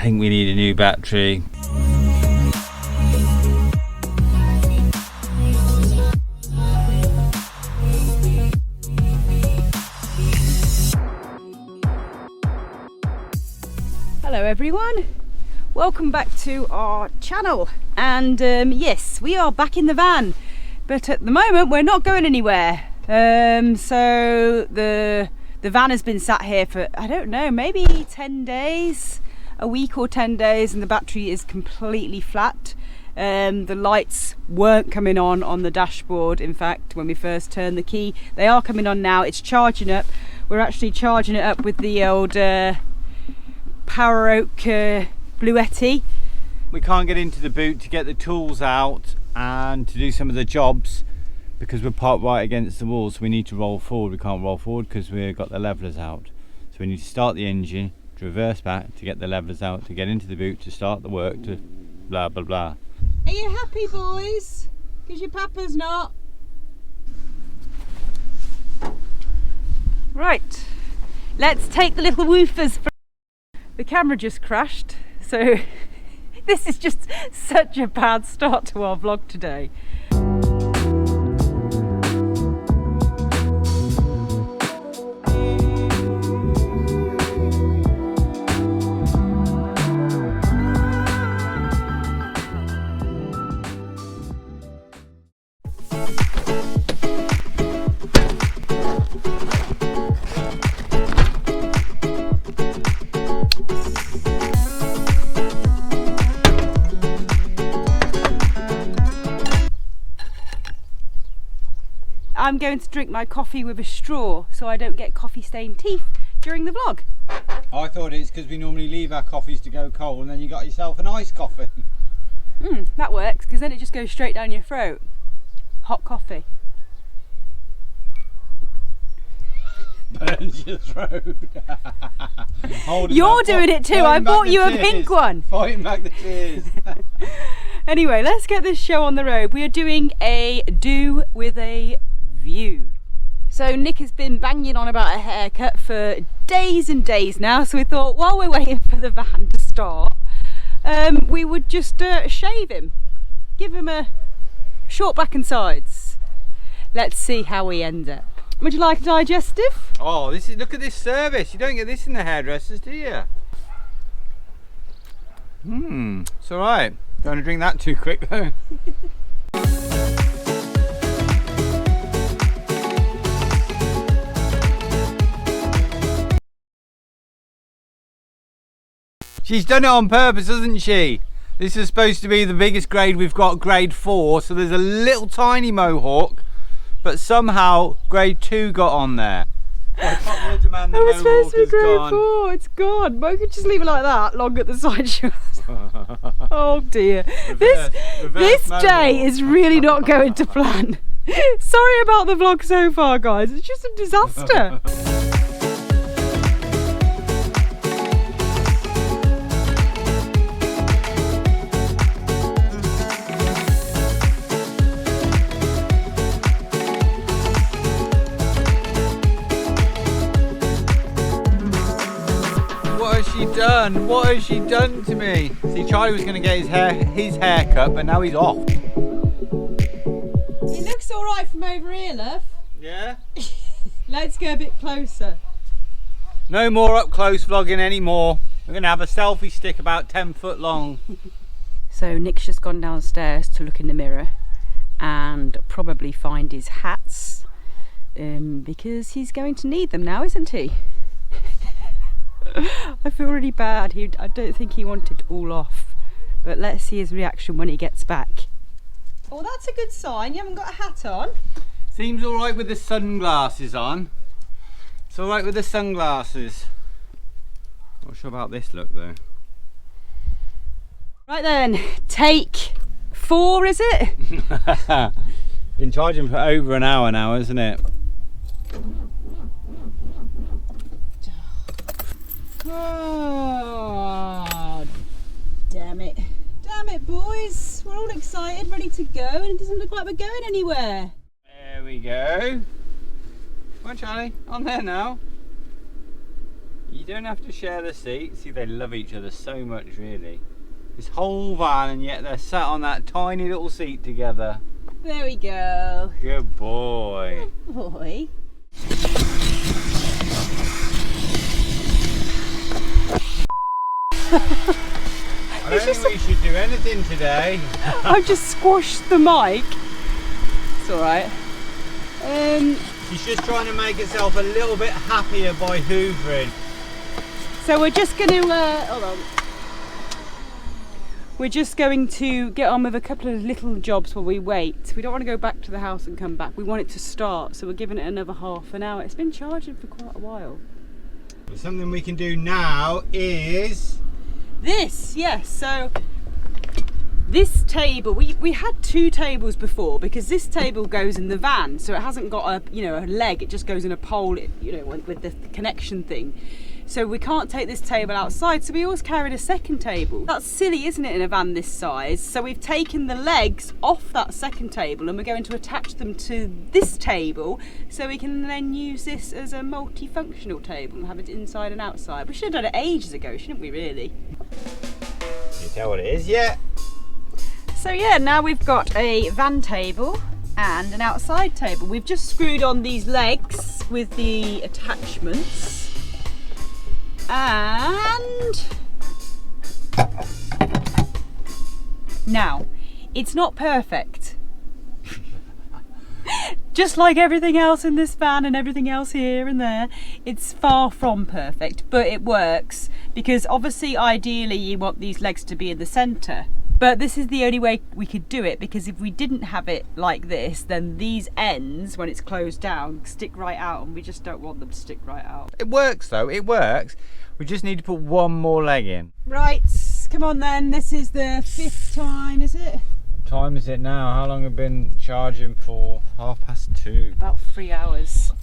think we need a new battery. Hello everyone, welcome back to our channel, and yes, we are back in the van, but at the moment we're not going anywhere. So the van has been sat here for, I don't know, maybe 10 days, a week or 10 days, and the battery is completely flat. The lights weren't coming on the dashboard. In fact, when we first turned the key, they are coming on now. It's charging up. We're actually charging it up with the old Power Oak Bluetti. We can't get into the boot to get the tools out and to do some of the jobs because we're parked right against the wall, so we need to roll forward. We can't roll forward because we've got the levelers out. So we need to start the engine, to reverse back, to get the levelers out, to get into the boot, to start the work, to blah blah blah. Are you happy, boys? Because your papa's not. Right, let's take the little woofers. The camera just crashed, so this is just such a bad start to our vlog today. I'm going to drink my coffee with a straw so I don't get coffee stained teeth during the vlog. I thought it's because we normally leave our coffees to go cold and then you got yourself an iced coffee. That works, because then it just goes straight down your throat. Hot coffee. Burns your throat. You're doing it too. I bought you a pink one. Fighting back the tears. Anyway, let's get this show on the road. We are doing a do with a view. So Nick has been banging on about a haircut for days and days now, so we thought while we're waiting for the van to start, we would just shave him, give him a short back and sides. Let's see how we end up. Would you like a digestive? Oh, this is, look at this service. You don't get this in the hairdressers, do you? It's all right. Don't want to drink that too quick though. She's done it on purpose, hasn't she? This is supposed to be the biggest grade we've got, grade 4, so there's a little tiny mohawk, but somehow grade 2 got on there. I was supposed to be grade 4, it's gone. But I could just leave it like that, long at the side shoulders. Oh dear. Reverse this day is really not going to plan. Sorry about the vlog so far, guys. It's just a disaster. What has she done to me? See, Charlie was going to get his hair cut, but now he's off. It looks all right from over here, love. Yeah? Let's go a bit closer. No more up close vlogging anymore. We're going to have a selfie stick about 10 foot long. So Nick's just gone downstairs to look in the mirror and probably find his hats because he's going to need them now, isn't he? I feel really bad. I don't think he wanted all off, but let's see his reaction when he gets back. Oh, that's a good sign. You haven't got a hat on. Seems all right with the sunglasses on. It's all right with the sunglasses. Not sure about this look though. Right then, take 4, is it? Been charging for over an hour now, isn't it? Oh, damn it. Damn it, boys. We're all excited, ready to go, and it doesn't look like we're going anywhere. There we go. Come on, Charlie. On there now. You don't have to share the seat. See, they love each other so much, really. This whole van, and yet they're sat on that tiny little seat together. There we go. Good boy. Good boy. I don't think we should do anything today. I've just squashed the mic. It's alright. She's just trying to make herself a little bit happier by hoovering. So we're just going to, hold on. We're just going to get on with a couple of little jobs while we wait. We don't want to go back to the house and come back. We want it to start, so we're giving it another half an hour. It's been charging for quite a while. But something we can do now is... This, yes, so this table, we had two tables before because this table goes in the van, so it hasn't got a, you know, a leg, it just goes in a pole, you know, with the connection thing. So we can't take this table outside, so we always carried a second table. That's silly, isn't it, in a van this size? So we've taken the legs off that second table and we're going to attach them to this table so we can then use this as a multifunctional table and have it inside and outside. We should have done it ages ago, shouldn't we, really? Can you tell what it is yet? So yeah, now we've got a van table and an outside table. We've just screwed on these legs with the attachments. And now, it's not perfect. Just like everything else in this van and everything else here and there, it's far from perfect, but it works because obviously ideally you want these legs to be in the centre. But this is the only way we could do it, because if we didn't have it like this, then these ends, when it's closed down, stick right out, and we just don't want them to stick right out. It works though, it works. We just need to put one more leg in. Right, come on then, this is the 5th time, is it? What time is it now? How long have we been charging for? 2:30. About 3 hours.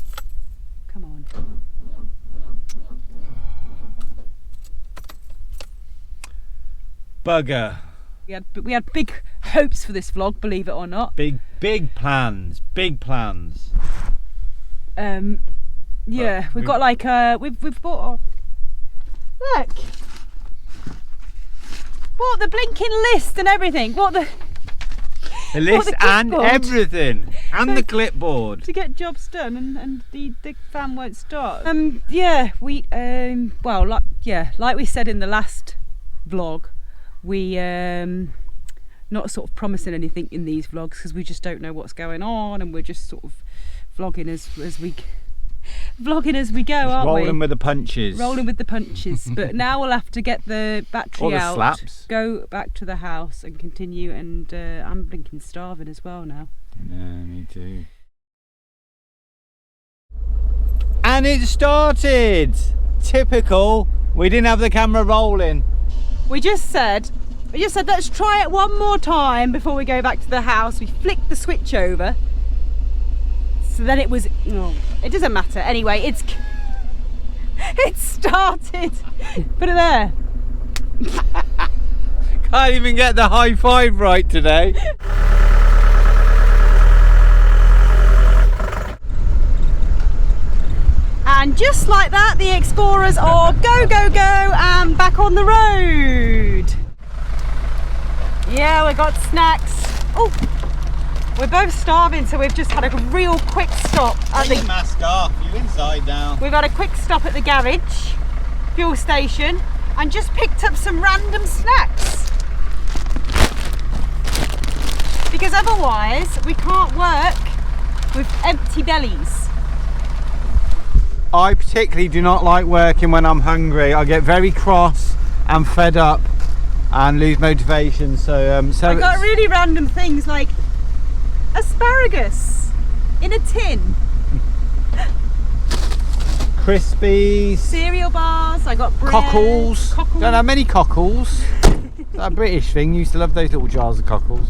Come on. Bugger. We had big hopes for this vlog, believe it or not. Big plans, big plans. Yeah, we've got like we've bought. Look, bought the blinking list and everything. What the list and everything, and the clipboard to get jobs done, and the van won't start. Yeah, we well, like we said in the last vlog. We not sort of promising anything in these vlogs because we just don't know what's going on, and we're just sort of vlogging as we go, aren't we? Rolling with the punches. Rolling with the punches. But now we'll have to get the battery out, slaps. Go back to the house and continue. And I'm blinking starving as well now. Yeah, me too. And it started. Typical. We didn't have the camera rolling. We just said let's try it one more time before we go back to the house. We flicked the switch over. So then it was, it doesn't matter. Anyway, it started. Put it there. Can't even get the high five right today. And just like that, the exPAWers are go, go, go, and back on the road. Yeah, we got snacks. Oh, we're both starving, so we've just had a real quick stop at Take your mask off, you're inside now. We've had a quick stop at the garage, fuel station, and just picked up some random snacks. Because otherwise, we can't work with empty bellies. I particularly do not like working when I'm hungry. I get very cross and fed up and lose motivation. So I got really random things like asparagus in a tin, crispies, cereal bars. I got bread, cockles. Don't have many cockles. That a British thing. Used to love those little jars of cockles.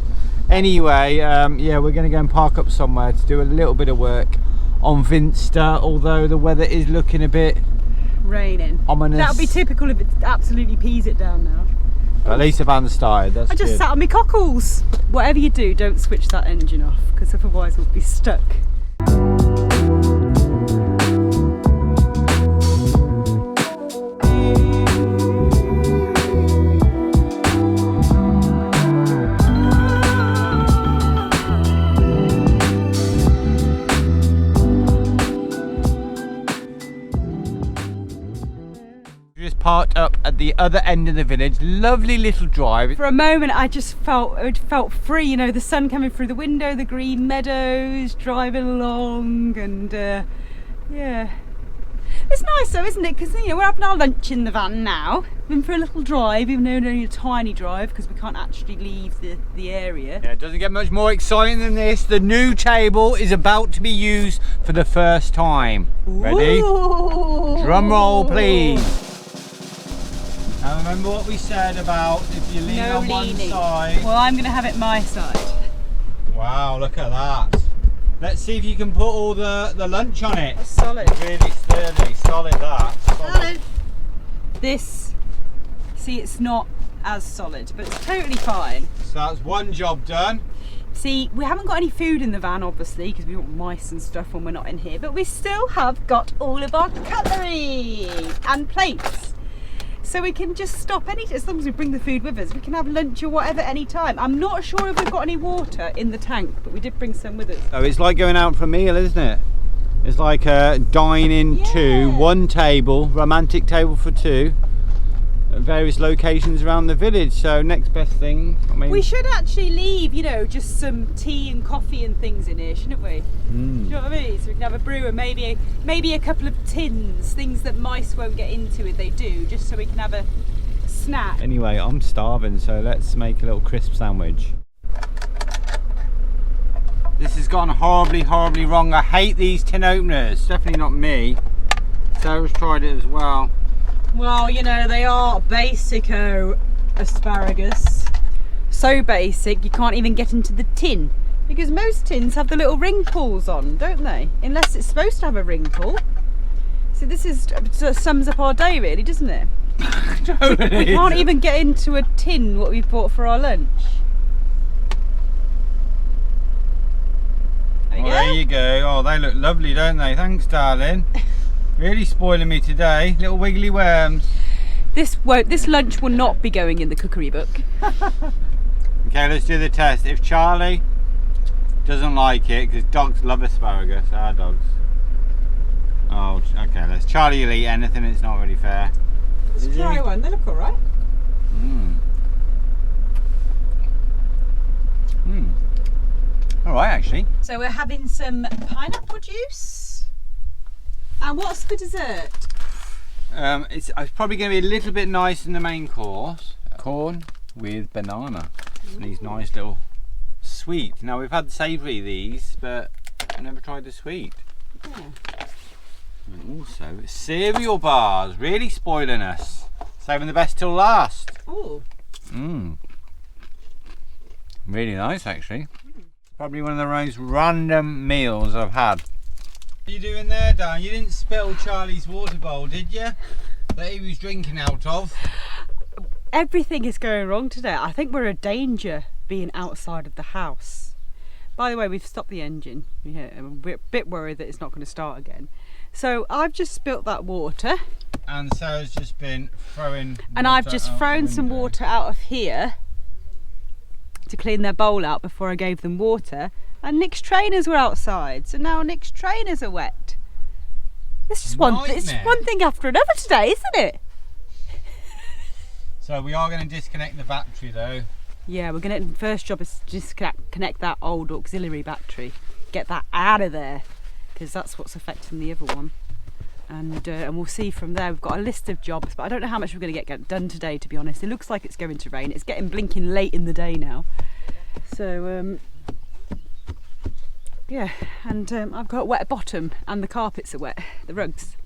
Anyway, yeah, we're going to go and park up somewhere to do a little bit of work on Vinster, although the weather is looking a bit raining. Ominous. That would be typical if it absolutely pees it down now. But at least the van's started. That's I just good. sat on my cockles. Whatever you do, don't switch that engine off, because otherwise we'll be stuck. parked up at the other end of the village. Lovely little drive. For a moment I just felt free, you know, the sun coming through the window, the green meadows, driving along, and yeah. It's nice though, isn't it? Because, you know, we're having our lunch in the van now. Been for a little drive, even though only a tiny drive, because we can't actually leave the area. Yeah, it doesn't get much more exciting than this. The new table is about to be used for the first time. Ready? Ooh. Drum roll, please. Now remember what we said about if you lean on one side. Well, I'm going to have it my side. Wow, look at that. Let's see if you can put all the lunch on it. That's solid. Really sturdy, solid that. Solid. This, see, it's not as solid, but it's totally fine. So that's one job done. See, we haven't got any food in the van, obviously, because we want mice and stuff when we're not in here, but we still have got all of our cutlery and plates. So we can just stop as long as we bring the food with us, we can have lunch or whatever any time. I'm not sure if we've got any water in the tank, but we did bring some with us. Oh, it's like going out for a meal, isn't it? It's like a dining two, one table, romantic table for two, at various locations around the village. So next best thing, I mean, we should actually leave, you know, just some tea and coffee and things in here, shouldn't we? Do you know what I mean? So we can have a brew and maybe a couple of tins, things that mice won't get into if they do, just so we can have a snack. Anyway, I'm starving, so let's make a little crisp sandwich. This has gone horribly, horribly wrong. I hate these tin openers. Definitely not me. Sarah's tried it as well. Well, you know, they are basic-o asparagus. So basic, you can't even get into the tin. Because most tins have the little ring pulls on, don't they? Unless it's supposed to have a ring pull. So this sums up our day, really, doesn't it? We can't even get into a tin what we've bought for our lunch. There you go. Oh, they look lovely, don't they? Thanks, darling. Really spoiling me today. Little wiggly worms. This lunch will not be going in the cookery book. Okay, let's do the test. If Charlie doesn't like it, because dogs love asparagus, our dogs. Oh, okay. Let's. Charlie will eat anything. It's not really fair. Let's try one. They look all right. All right, actually. So we're having some pineapple juice. And what's for dessert? It's probably going to be a little bit nice in the main course. Corn with banana. And these nice little sweet. Now we've had savoury these, but I've never tried the sweet. Yeah. And also cereal bars, really spoiling us. Saving the best till last. Oh. Really nice, actually. Probably one of the most random meals I've had. What are you doing there, Dan? You didn't spill Charlie's water bowl, did you? That he was drinking out of. Everything is going wrong today. I think we're a danger being outside of the house. By the way, we've stopped the engine. Yeah, we're a bit worried that it's not going to start again. So I've just spilt that water. And Sarah's just been throwing. And I've just thrown some water out of here to clean their bowl out before I gave them water. And Nick's trainers were outside, so now Nick's trainers are wet. It's just it's one thing after another today, isn't it? So we are going to disconnect the battery though. Yeah, we're going to, first job is just connect that old auxiliary battery. Get that out of there, because that's what's affecting the other one. And we'll see from there. We've got a list of jobs, but I don't know how much we're going to get done today, to be honest. It looks like it's going to rain. It's getting blinking late in the day now. So, yeah, and I've got a wet bottom and the carpets are wet, the rugs.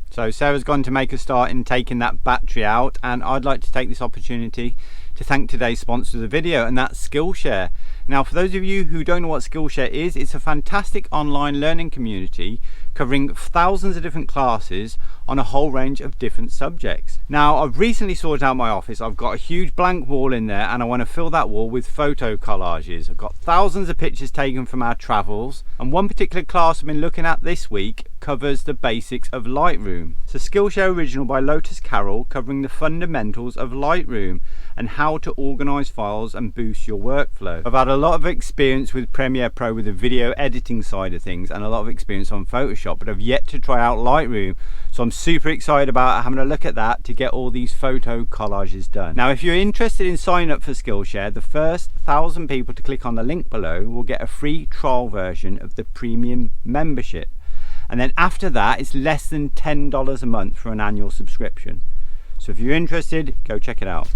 So Sarah's gone to make a start in taking that battery out, and I'd like to take this opportunity to thank today's sponsor of the video, and that's Skillshare. Now, for those of you who don't know what Skillshare is, it's a fantastic online learning community covering thousands of different classes on a whole range of different subjects. Now, I've recently sorted out my office. I've got a huge blank wall in there, and I want to fill that wall with photo collages. I've got thousands of pictures taken from our travels, and one particular class I've been looking at this week covers the basics of Lightroom. It's a Skillshare original by Lotus Carroll covering the fundamentals of Lightroom, and how to organise files and boost your workflow. I've had a lot of experience with Premiere Pro with the video editing side of things and a lot of experience on Photoshop, but I've yet to try out Lightroom, so I'm super excited about having a look at that to get all these photo collages done. Now if you're interested in signing up for Skillshare, the first 1,000 people to click on the link below will get a free trial version of the premium membership, and then after that it's less than $10 a month for an annual subscription. So if you're interested, go check it out.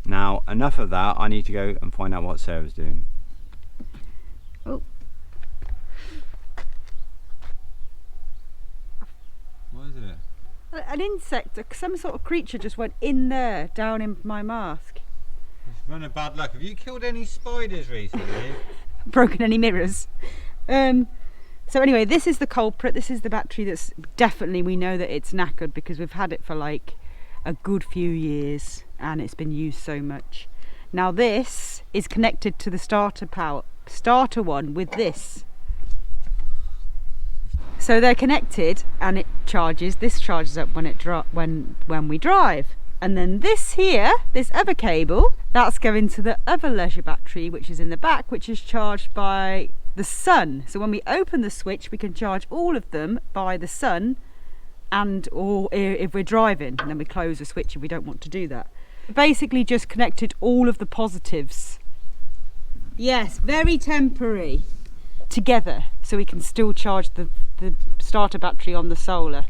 Now enough of that, I need to go and find out what Sarah's doing. Oh. What is it? An insect, some sort of creature just went in there, down in my mask. It's run of bad luck. Have you killed any spiders recently? Broken any mirrors? So anyway, this is the culprit. This is the battery that's definitely, we know that it's knackered because we've had it for like a good few years and it's been used so much. Now this is connected to the starter one with this. So they're connected and it charges. This charges up when we drive. And then this here, this other cable, that's going to the other leisure battery, which is in the back, which is charged by the sun. So when we open the switch, we can charge all of them by the sun, and or if we're driving, and then we close the switch if we don't want to do that. Basically just connected all of the positives, yes, very temporary, together, so we can still charge the starter battery on the solar.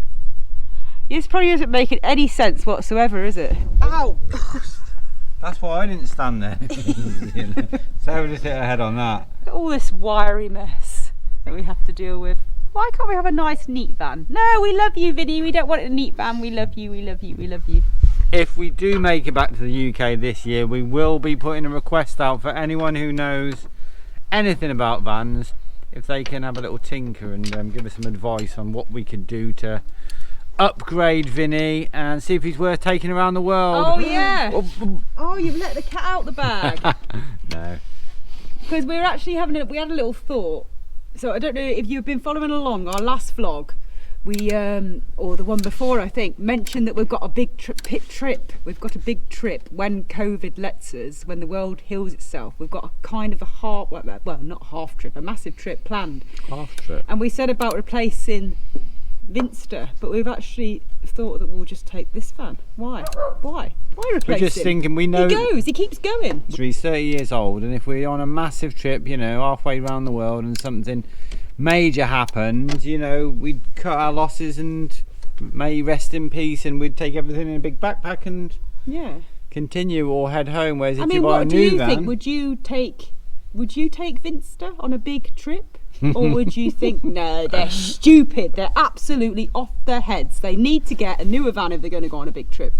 This probably isn't making any sense whatsoever, is it? Ow! That's why I didn't stand there. Sarah just hit her head on that. All this wiry mess that we have to deal with. Why can't we have a nice neat van? No, we love you, Vinny. We don't want a neat van. We love you, we love you, we love you. If we do make it back to the UK this year, we will be putting a request out for anyone who knows anything about vans, if they can have a little tinker and give us some advice on what we could do to upgrade Vinny and see if he's worth taking around the world. Oh yeah. Oh, you've let the cat out the bag. No. Because we're actually we had a little thought. So I don't know if you've been following along our last vlog. We or the one before, I think, mentioned that we've got a big trip. We've got a big trip when COVID lets us, when the world heals itself. We've got a kind of a not half trip, a massive trip planned. Half trip. And we said about replacing Vinster, but we've actually thought that we'll just take this van. Why replace We're just him? thinking, we know He keeps going. He's 30 years old, and if we're on a massive trip, you know, halfway around the world, and something major happens, you know, we'd cut our losses and may rest in peace, and we'd take everything in a big backpack and continue or head home. Whereas if you buy a new van, think? Would you take Vinster on a big trip? Or would you think, no, they're stupid, they're absolutely off their heads, they need to get a newer van if they're going to go on a big trip?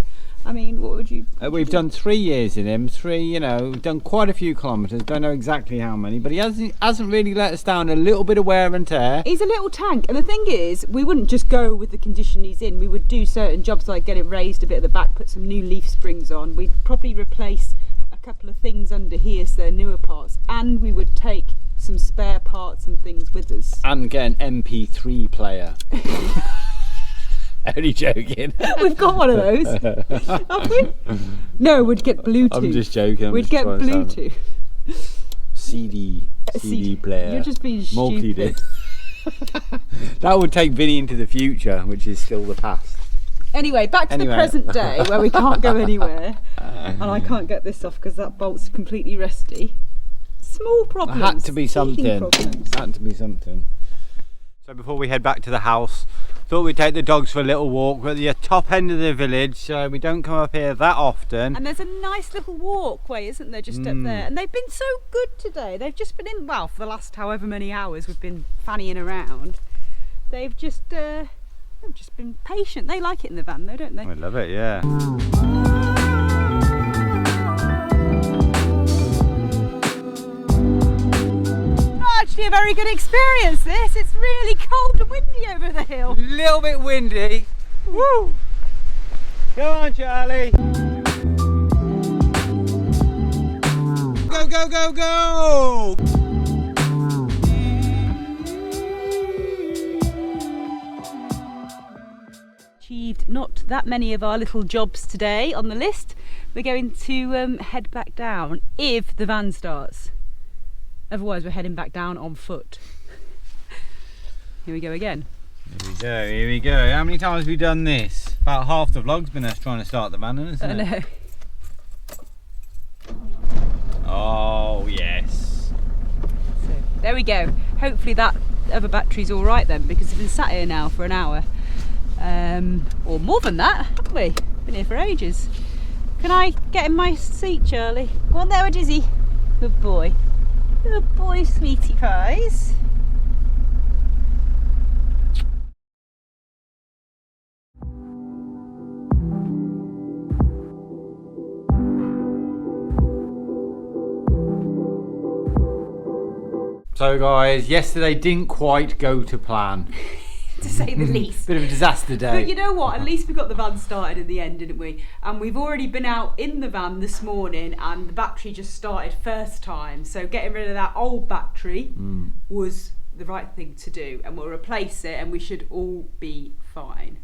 I mean, what would you we've done 3 years in him, you know, we've done quite a few kilometres, don't know exactly how many, but he hasn't really let us down. A little bit of wear and tear. He's a little tank, and the thing is, we wouldn't just go with the condition he's in. We would do certain jobs like get it raised a bit at the back, put some new leaf springs on. We'd probably replace a couple of things under here so they're newer parts, and we would take some spare parts and things with us. And get an MP3 player. Only joking. We've got one of those, have we? No, we'd get Bluetooth. I'm just joking. We'd get Bluetooth. CD player. You're just being multi-disc. stupid. That would take Vinny into the future, which is still the past. Anyway, back to the present day where we can't go anywhere, and I can't get this off because that bolt's completely rusty. Small problems. It had to be something. Problems. Had to be something. So before we head back to the house, thought we'd take the dogs for a little walk. We're at the top end of the village, so we don't come up here that often. And there's a nice little walkway, isn't there, just up there? And they've been so good today. They've just been in, well, for the last however many hours we've been fannying around. They've just been patient. They like it in the van though, don't they? I love it, yeah. Actually a very good experience this. It's really cold and windy over the hill. A little bit windy. Woo! Come on, Charlie. Go, go, go, go! Achieved not that many of our little jobs today on the list, we're going to head back down if the van starts. Otherwise we're heading back down on foot. Here we go again. Here we go, here we go. How many times have we done this? About half the vlog's been us trying to start the van, isn't it? I know. Oh, yes. So, there we go. Hopefully that other battery's all right then, because we've been sat here now for an hour. Or more than that, haven't we? Been here for ages. Can I get in my seat, Charlie? Go on there, Dizzee. Good boy. Good boy, sweetie pies. So guys, yesterday didn't quite go to plan. To say the least. Bit of a disaster day. But you know what, at least we got the van started in the end, didn't we? And we've already been out in the van this morning and the battery just started first time. So getting rid of that old battery was the right thing to do, and we'll replace it and we should all be fine.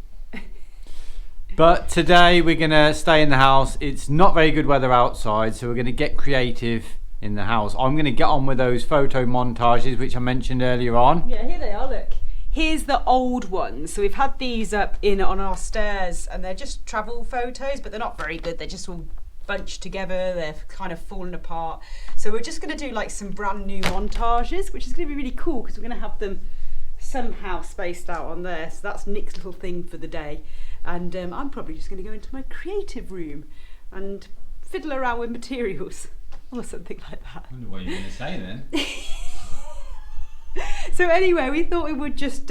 But today we're gonna stay in the house. It's not very good weather outside, so we're gonna get creative in the house. I'm going to get on with those photo montages which I mentioned earlier on. Yeah, here they are, look. Here's the old ones. So we've had these up on our stairs and they're just travel photos, but they're not very good. They're just all bunched together. They're kind of fallen apart. So we're just going to do like some brand new montages, which is going to be really cool because we're going to have them somehow spaced out on there. So that's Nick's little thing for the day. And I'm probably just going to go into my creative room and fiddle around with materials. Or something like that. I wonder what you're going to say then. So anyway, we thought we would just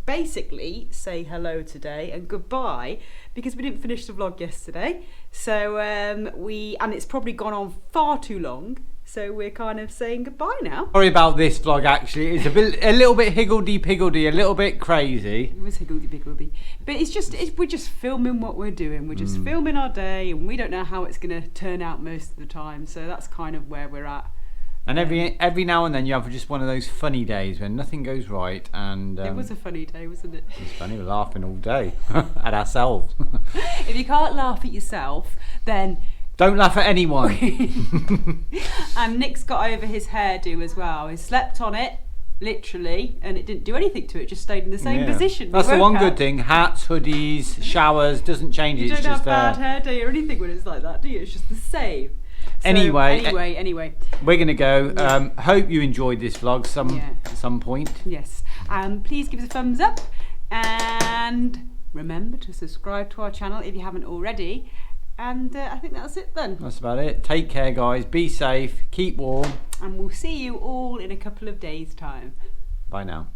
basically say hello today and goodbye because we didn't finish the vlog yesterday. So and it's probably gone on far too long. So we're kind of saying goodbye now. Sorry about this vlog actually. It's a little bit higgledy-piggledy, a little bit crazy. It was higgledy-piggledy. But we're just filming what we're doing. We're just filming our day and we don't know how it's going to turn out most of the time. So that's kind of where we're at. And every now and then you have just one of those funny days when nothing goes right. And it was a funny day, wasn't it? It's funny, we're laughing all day at ourselves. If you can't laugh at yourself, then don't laugh at anyone. And Nick's got over his hairdo as well. He slept on it, literally, and it didn't do anything to it, just stayed in the same position. That's the one good thing. Hats, hoodies, showers, doesn't change. You don't have bad hair day or anything when it's like that, do you? It's just the same. So, anyway. We're going to go. Hope you enjoyed this vlog at some point. Yes. Please give us a thumbs up and remember to subscribe to our channel if you haven't already. And I think that's it then. That's about it. Take care, guys. Be safe. Keep warm. And we'll see you all in a couple of days' time. Bye now.